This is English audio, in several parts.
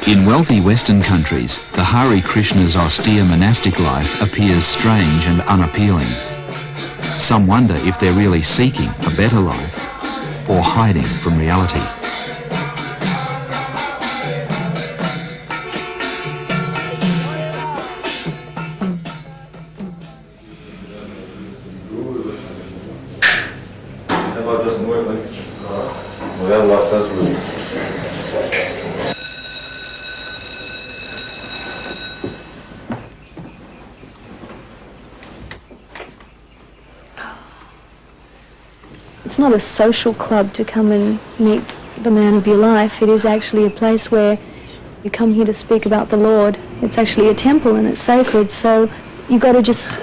In wealthy Western countries, the Hare Krishna's austere monastic life appears strange and unappealing. Some wonder if they're really seeking a better life or hiding from reality. It's not a social club to come and meet the man of your life. It is actually a place where you come here to speak about the Lord. It's actually a temple and it's sacred, so you've got to just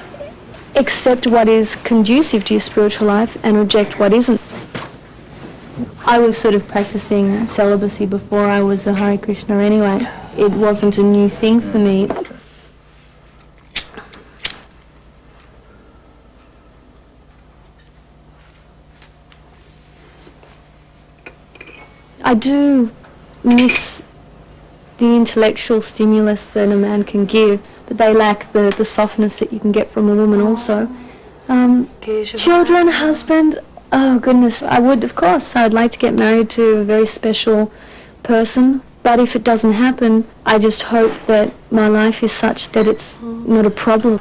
accept what is conducive to your spiritual life and reject what isn't. I was sort of practicing celibacy before I was a Hare Krishna anyway. It wasn't a new thing for me. I do miss the intellectual stimulus that a man can give, but they lack the softness that you can get from a woman also. Children, husband, oh goodness, I would, of course, I'd like to get married to a very special person, but if it doesn't happen, I just hope that my life is such that it's not a problem.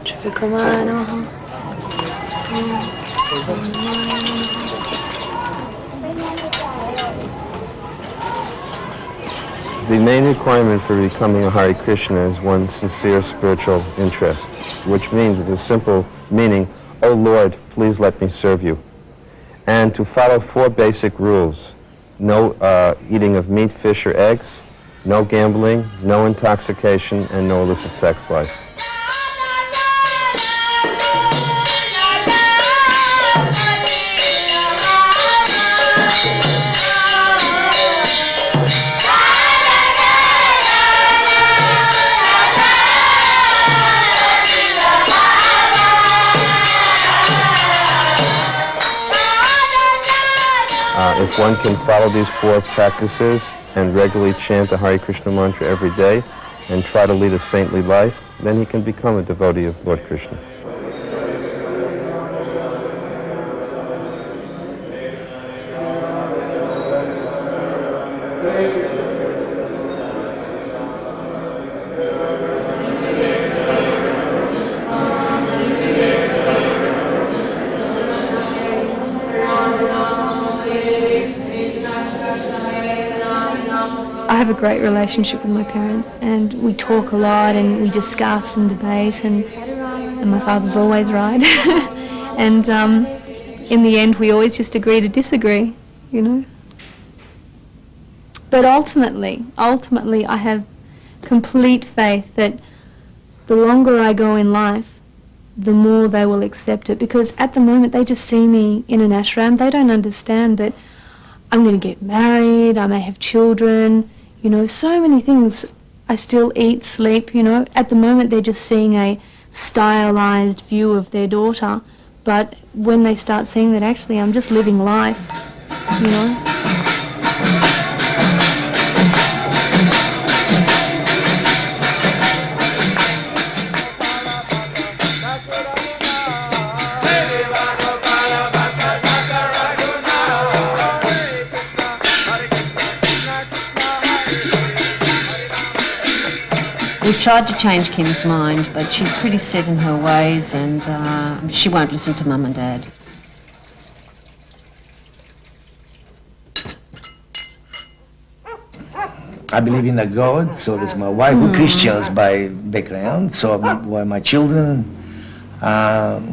The main requirement for becoming a Hare Krishna is one's sincere spiritual interest, which means it's a simple meaning, "Oh Lord, please let me serve you." And to follow 4 basic rules: no eating of meat, fish, or eggs, no gambling, no intoxication, and no illicit sex life. If one can follow these 4 practices and regularly chant the Hare Krishna mantra every day and try to lead a saintly life, then he can become a devotee of Lord Krishna. I have a great relationship with my parents, and we talk a lot and we discuss and debate, and my father's always right. And in the end we always just agree to disagree, you know. But ultimately I have complete faith that the longer I go in life, the more they will accept it, because at the moment they just see me in an ashram. They don't understand that I'm going to get married, I may have children, you know, so many things. I still eat, sleep, you know. At the moment they're just seeing a stylized view of their daughter, but when they start seeing that actually I'm just living life, you know. We've tried to change Kim's mind, but she's pretty set in her ways, and she won't listen to Mum and Dad. I believe in a God, so that's my wife. We're Christians by background, so we're my children.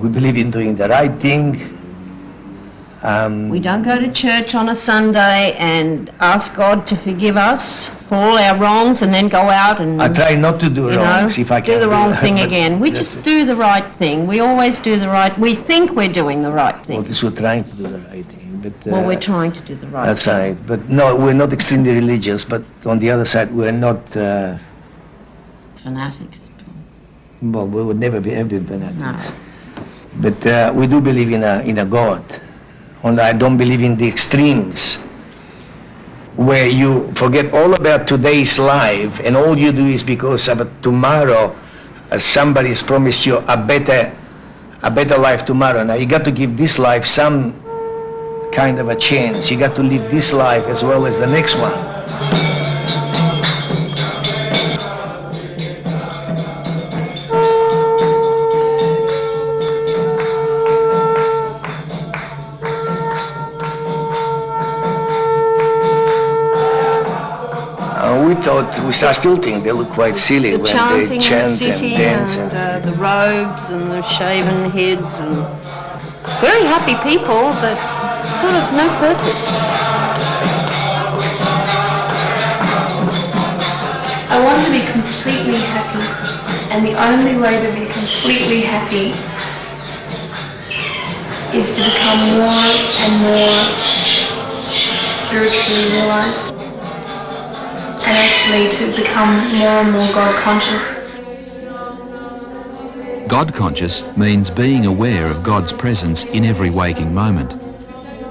We believe in doing the right thing. We don't go to church on a Sunday and ask God to forgive us for all our wrongs and then go out and... I try not to do wrongs if I can. Do the wrong thing again. We just do the right thing. We always do the right... We think we're doing the right thing. Well, this we're trying to do the right thing, but... well, we're trying to do the right that's thing. That's right. But no, we're not extremely religious, but on the other side, we're not... fanatics. Well, we would never be fanatics. No. But we do believe in a God. And I don't believe in the extremes. where you forget all about today's life and all you do is because about tomorrow somebody has promised you a better life tomorrow. Now you got to give this life some kind of a chance. You got to live this life as well as the next one. I still think they look quite silly when they chant and dance. And the robes and the shaven heads and very happy people, but sort of no purpose. I want to be completely happy, and the only way to be completely happy is to become more and more spiritually realized, and actually to become more and more God conscious. God conscious means being aware of God's presence in every waking moment.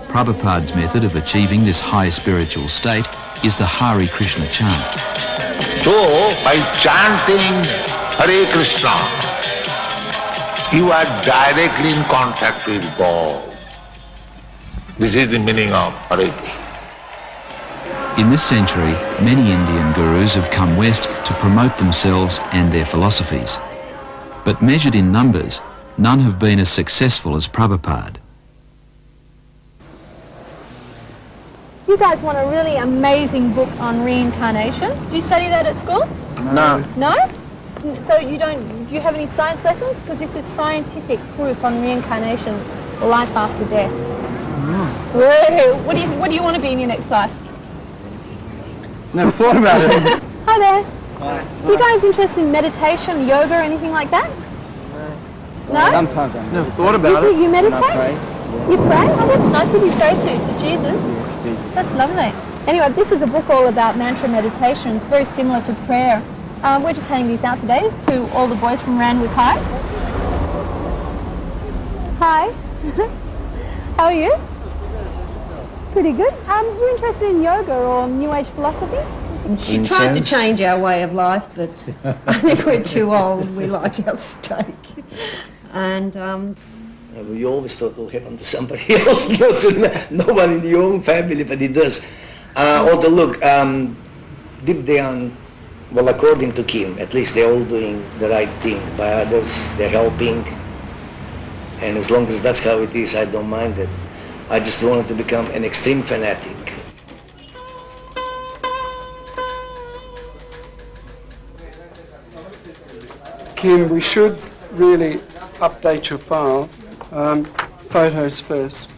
Prabhupada's method of achieving this high spiritual state is the Hare Krishna chant. So, by chanting Hare Krishna, you are directly in contact with God. This is the meaning of Hare Krishna. In this century, many Indian gurus have come west to promote themselves and their philosophies. But measured in numbers, none have been as successful as Prabhupada. You guys want a really amazing book on reincarnation. Do you study that at school? No. No? So do you have any science lessons? Because this is scientific proof on reincarnation, life after death. Whoa. What do you want to be in your next life? Never thought about it. Hi there. Hi. You guys interested in meditation, yoga, or anything like that? No? Sometimes I never thought about it. You meditate? I pray. You pray? Oh, that's nice. Who do you pray to? To Jesus? Yes, Jesus. That's lovely. Anyway, this is a book all about mantra meditation. It's very similar to prayer. We're just handing these out today to all the boys from Randwick High. Hi. How are you? Pretty good. You interested in yoga or New Age philosophy? She tried to change our way of life, but I think we're too old. We like our steak. And we always thought it will happen to somebody else, not to no one in your own family, but it does. Although look, deep down, well, according to Kim, at least they're all doing the right thing. By others, they're helping. And as long as that's how it is, I don't mind it. I just wanted to become an extreme fanatic. Kim, we should really update your file. Photos first.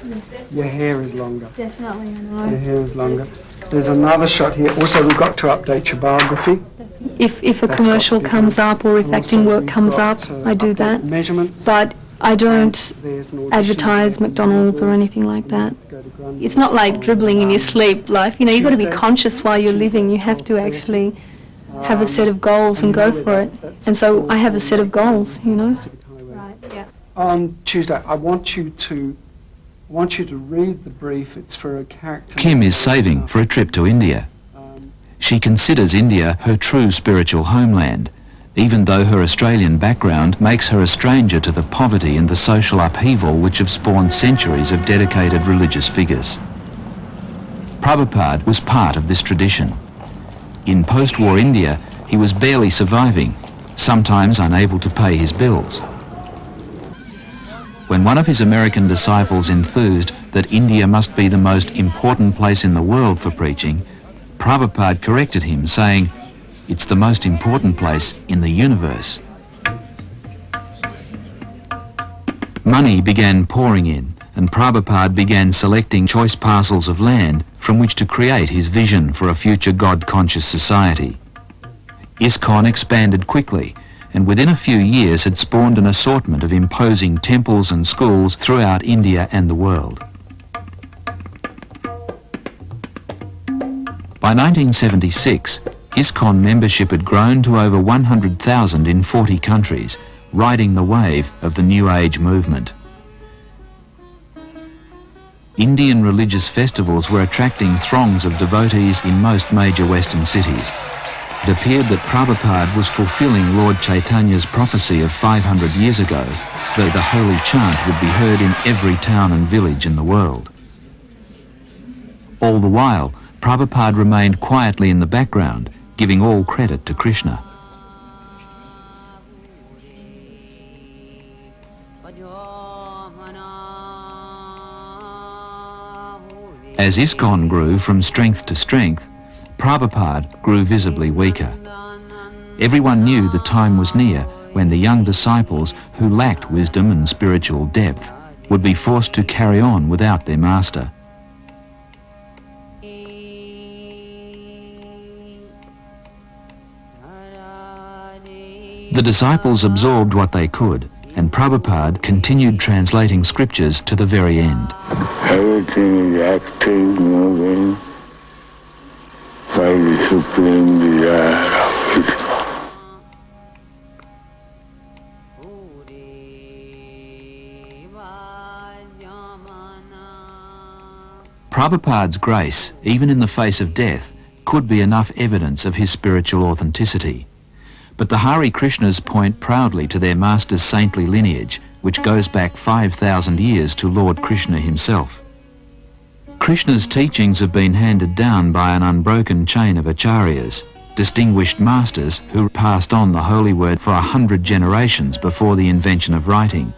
Yes. Your hair is longer. Definitely, I know. Your hair is longer. There's another shot here. Also, we've got to update your biography. If a commercial comes up or if acting work comes up, I do that. Measurements. But I don't There's an audition. advertise McDonald's or anything like that. Go to Grundy. It's not like dribbling in your sleep life. You know, you've got to be conscious while you're living. You have to actually have a set of goals and go for it. And so I have a set of goals, you know. Right, yeah. On Tuesday, I want you to read the brief. It's for a character. Kim is saving for a trip to India. She considers India her true spiritual homeland, even though her Australian background makes her a stranger to the poverty and the social upheaval which have spawned centuries of dedicated religious figures. Prabhupada was part of this tradition. In post-war India, he was barely surviving, sometimes unable to pay his bills. When one of his American disciples enthused that India must be the most important place in the world for preaching, Prabhupada corrected him, saying, "It's the most important place in the universe." Money began pouring in, and Prabhupada began selecting choice parcels of land from which to create his vision for a future God-conscious society. ISKCON expanded quickly, and within a few years had spawned an assortment of imposing temples and schools throughout India and the world. By 1976, ISKCON membership had grown to over 100,000 in 40 countries, riding the wave of the New Age movement. Indian religious festivals were attracting throngs of devotees in most major Western cities. It appeared that Prabhupada was fulfilling Lord Chaitanya's prophecy of 500 years ago that the holy chant would be heard in every town and village in the world. All the while, Prabhupada remained quietly in the background, giving all credit to Krishna. As ISKCON grew from strength to strength, Prabhupada grew visibly weaker. Everyone knew the time was near when the young disciples who lacked wisdom and spiritual depth would be forced to carry on without their master. The disciples absorbed what they could, and Prabhupada continued translating scriptures to the very end. Everything is active, moving by the supreme desire of Krishna. Prabhupada's grace, even in the face of death, could be enough evidence of his spiritual authenticity. But the Hare Krishnas point proudly to their master's saintly lineage, which goes back 5,000 years to Lord Krishna himself. Krishna's teachings have been handed down by an unbroken chain of acharyas, distinguished masters who passed on the holy word for 100 generations before the invention of writing.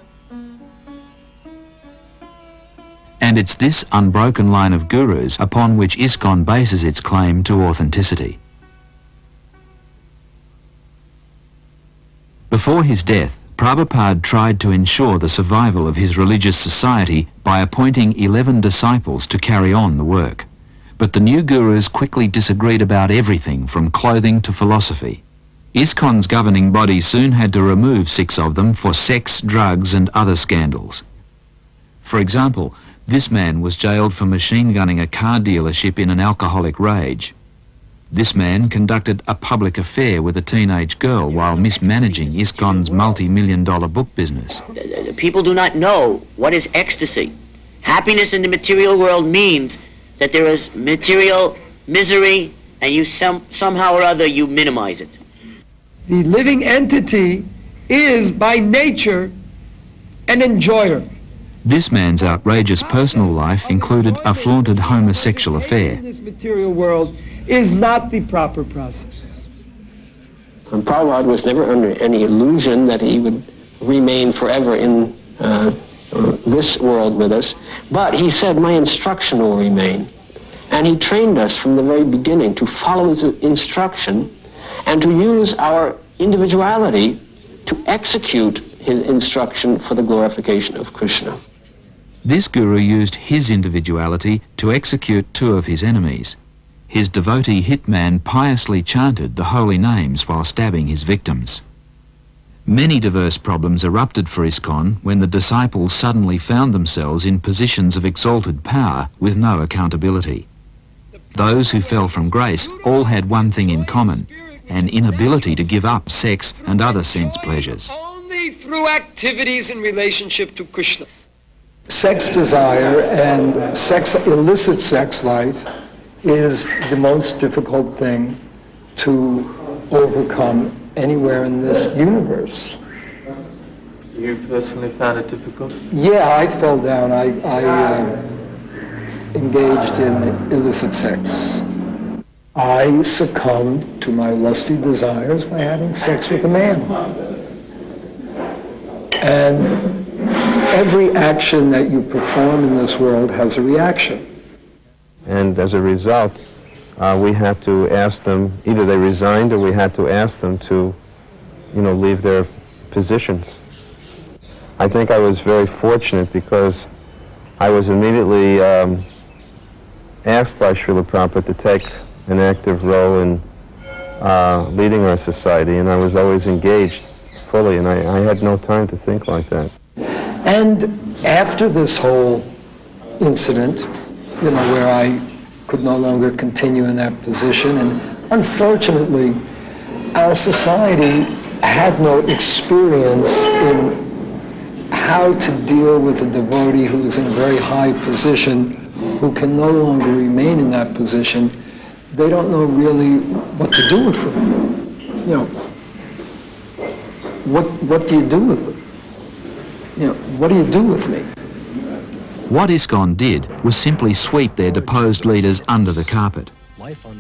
And it's this unbroken line of gurus upon which ISKCON bases its claim to authenticity. Before his death, Prabhupada tried to ensure the survival of his religious society by appointing 11 disciples to carry on the work. But the new gurus quickly disagreed about everything from clothing to philosophy. ISKCON's governing body soon had to remove 6 of them for sex, drugs and other scandals. For example, this man was jailed for machine gunning a car dealership in an alcoholic rage. This man conducted a public affair with a teenage girl while mismanaging ISKCON's multi-million-dollar book business. People do not know what is ecstasy. Happiness in the material world means that there is material misery and you somehow or other you minimize it. The living entity is by nature an enjoyer. This man's outrageous personal life included a flaunted homosexual affair. In this material world is not the proper process. And Prabhupada was never under any illusion that he would remain forever in this world with us, but he said, my instruction will remain. And he trained us from the very beginning to follow his instruction and to use our individuality to execute his instruction for the glorification of Krishna. This guru used his individuality to execute 2 of his enemies. His devotee hitman piously chanted the holy names while stabbing his victims. Many diverse problems erupted for ISKCON when the disciples suddenly found themselves in positions of exalted power with no accountability. Those who fell from grace all had one thing in common, an inability to give up sex and other sense pleasures. Only through activities in relationship to Krishna. Sex desire and illicit sex life is the most difficult thing to overcome anywhere in this universe. You personally found it difficult? Yeah, I fell down. I engaged in illicit sex. I succumbed to my lusty desires by having sex with a man. And every action that you perform in this world has a reaction. And as a result, we had to ask them, either they resigned or we had to ask them to, leave their positions. I think I was very fortunate because I was immediately asked by Srila Prabhupada to take an active role in leading our society, and I was always engaged fully, and I had no time to think like that. And after this whole incident, where I could no longer continue in that position, and unfortunately, our society had no experience in how to deal with a devotee who is in a very high position, who can no longer remain in that position. They don't know really what to do with them. You know, what do you do with them? You know, what do you do with me? What ISKCON did was simply sweep their deposed leaders under the carpet.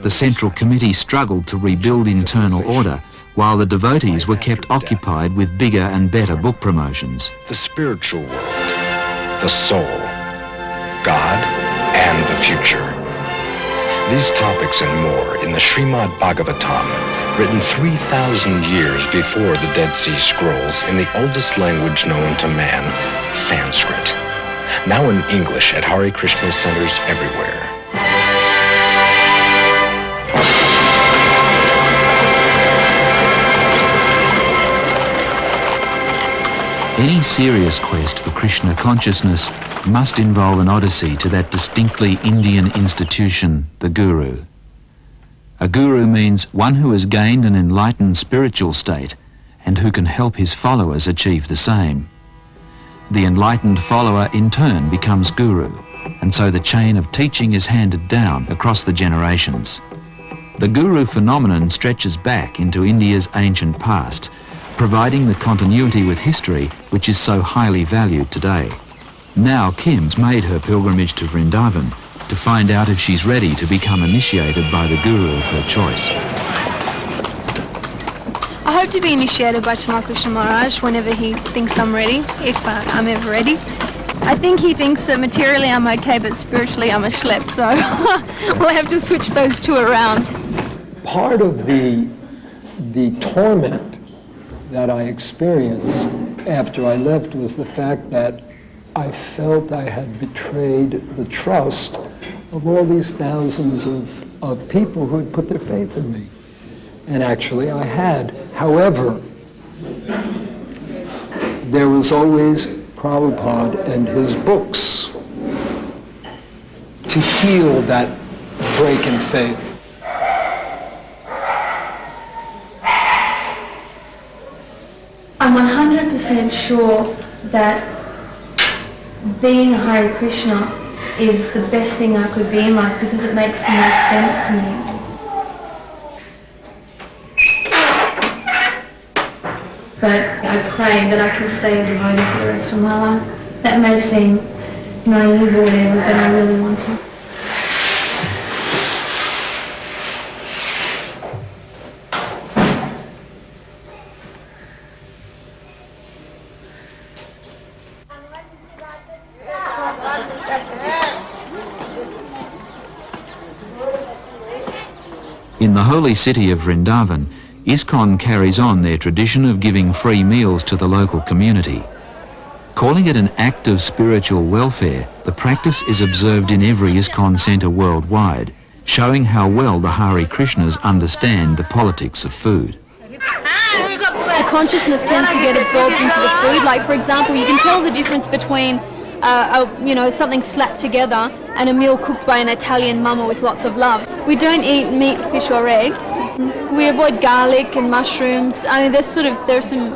The Central Committee struggled to rebuild internal order, while the devotees were kept occupied with bigger and better book promotions. The spiritual world, the soul, God, and the future. These topics and more in the Srimad Bhagavatam, written 3,000 years before the Dead Sea Scrolls in the oldest language known to man, Sanskrit. Now in English at Hare Krishna centers everywhere. Any serious quest for Krishna consciousness must involve an odyssey to that distinctly Indian institution, the Guru. A Guru means one who has gained an enlightened spiritual state and who can help his followers achieve the same. The enlightened follower in turn becomes Guru, and so the chain of teaching is handed down across the generations. The Guru phenomenon stretches back into India's ancient past, providing the continuity with history which is so highly valued today. Now Kim's made her pilgrimage to Vrindavan to find out if she's ready to become initiated by the Guru of her choice. I hope to be initiated by Tamal Krishna Maharaj whenever he thinks I'm ready, if I'm ever ready. I think he thinks that materially I'm okay, but spiritually I'm a schlep, so we'll have to switch those two around. Part of the torment that I experienced after I left was the fact that I felt I had betrayed the trust of all these thousands of people who had put their faith in me. And actually I had. However, there was always Prabhupada and his books to heal that break in faith. I'm 100% sure that being a Hare Krishna is the best thing I could be in life because it makes the most sense to me. But I pray that I can stay a devotee for the rest of my life. That may seem naive or whatever, but I really want to. In the holy city of Vrindavan, ISKCON carries on their tradition of giving free meals to the local community. Calling it an act of spiritual welfare, the practice is observed in every ISKCON centre worldwide, showing how well the Hare Krishnas understand the politics of food. The consciousness tends to get absorbed into the food. Like, for example, you can tell the difference between something slapped together and a meal cooked by an Italian mama with lots of love. We don't eat meat, fish or eggs. We avoid garlic and mushrooms. I mean, there's some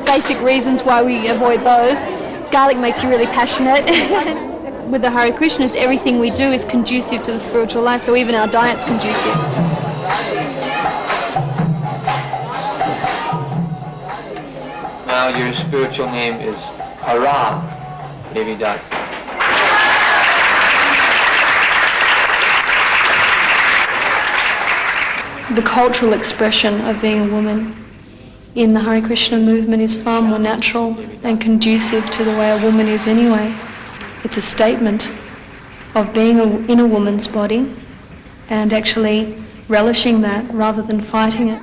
basic reasons why we avoid those. Garlic makes you really passionate. With the Hare Krishnas, everything we do is conducive to the spiritual life, so even our diet's conducive. Now your spiritual name is Hare. Devi Das. The cultural expression of being a woman in the Hare Krishna movement is far more natural and conducive to the way a woman is anyway. It's a statement of being in a woman's body and actually relishing that rather than fighting it.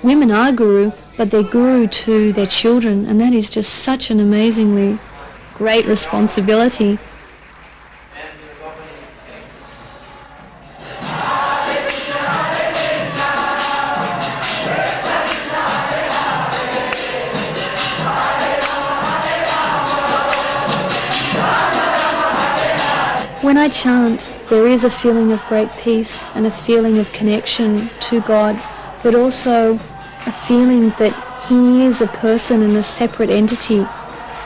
Women are guru, but they're guru to their children, and that is just such an amazingly great responsibility. When I chant, there is a feeling of great peace and a feeling of connection to God, but also a feeling that he is a person and a separate entity,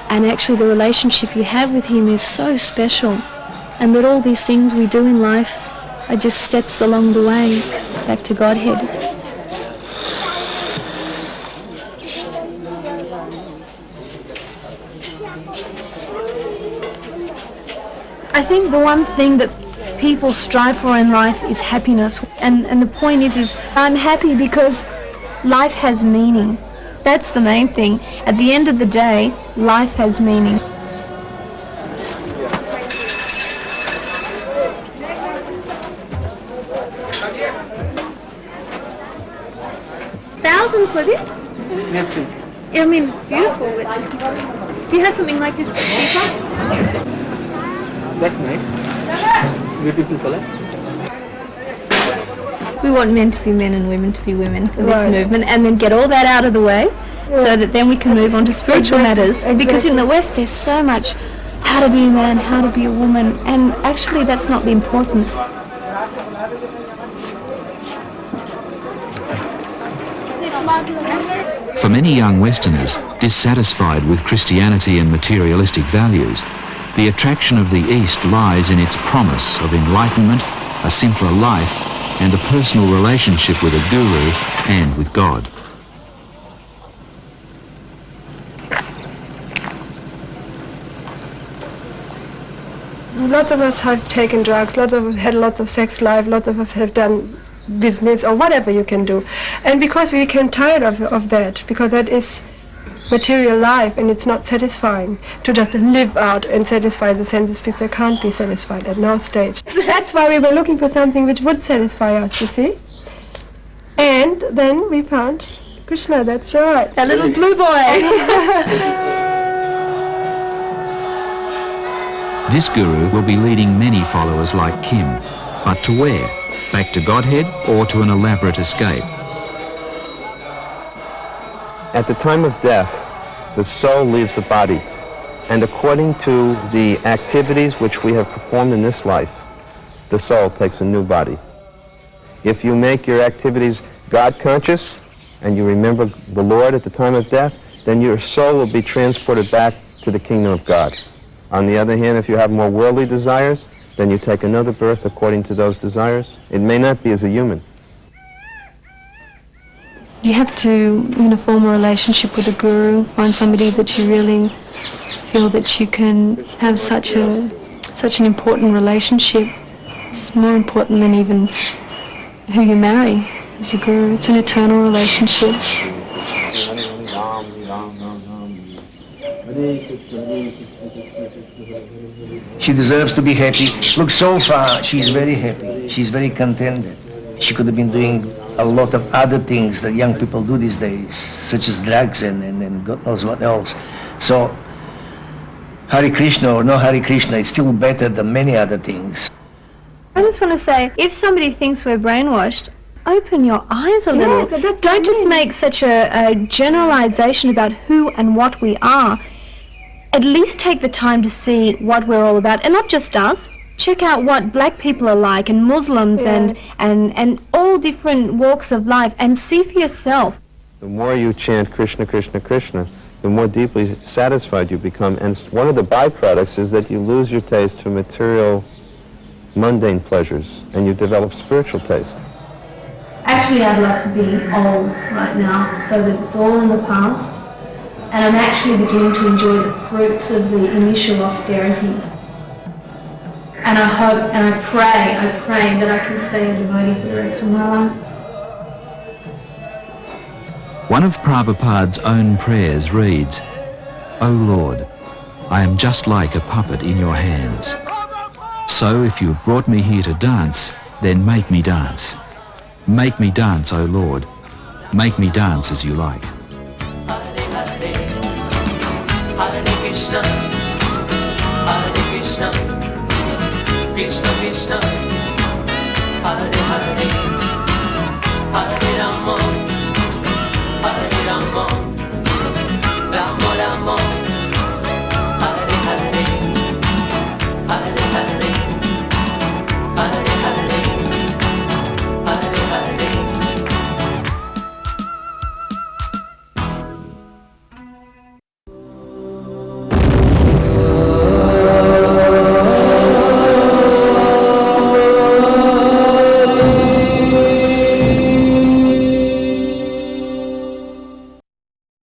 and actually the relationship you have with him is so special, and that all these things we do in life are just steps along the way back to Godhead. I think the one thing that people strive for in life is happiness, and the point is I'm happy because life has meaning. That's the main thing. At the end of the day, life has meaning. $1,000 for this? That's it. I mean, it's beautiful, but do you have something like this but cheaper? That's nice. Will people collect? We want men to be men and women to be women in this movement, and then get all that out of the way so that then we can move on to spiritual matters. Because in the West there's so much how to be a man, how to be a woman, and actually that's not the importance. For many young Westerners, dissatisfied with Christianity and materialistic values, the attraction of the East lies in its promise of enlightenment, a simpler life, and a personal relationship with a guru and with God. Lots of us have taken drugs, lots of us had lots of sex life, lots of us have done business or whatever you can do. And because we became tired of that, because that is material life and it's not satisfying to just live out and satisfy the senses, because they can't be satisfied at no stage. That's why we were looking for something which would satisfy us, you see. And then we found Krishna, that's right. That little blue boy. This guru will be leading many followers like Kim, but to where? Back to Godhead or to an elaborate escape? At the time of death, the soul leaves the body, and according to the activities which we have performed in this life, the soul takes a new body. If you make your activities God-conscious, and you remember the Lord at the time of death, then your soul will be transported back to the kingdom of God. On the other hand, if you have more worldly desires, then you take another birth according to those desires. It may not be as a human. You have to, form a relationship with a guru, find somebody that you really feel that you can have such an important relationship. It's more important than even who you marry as your guru. It's an eternal relationship. She deserves to be happy. Look, so far she's very happy. She's very contented. She could have been doing a lot of other things that young people do these days, such as drugs and God knows what else. So Hare Krishna or no Hare Krishna is still better than many other things. I just want to say, if somebody thinks we're brainwashed, open your eyes a little. Don't just make such a generalization about who and what we are. At least take the time to see what we're all about, and not just us. Check out what black people are like, and Muslims, and all different walks of life, and see for yourself. The more you chant Krishna, Krishna, Krishna, the more deeply satisfied you become. And one of the byproducts is that you lose your taste for material, mundane pleasures, and you develop spiritual taste. Actually, I'd like to be old right now, so that it's all in the past, and I'm actually beginning to enjoy the fruits of the initial austerities. And I hope and I pray that I can stay a devotee for the rest of my life. One of Prabhupada's own prayers reads, "O Lord, I am just like a puppet in your hands. So if you have brought me here to dance, then make me dance. Make me dance, O Lord. Make me dance as you like." Krishna, Hare Krishna, Krishna Krishna, Hare Hare, Hare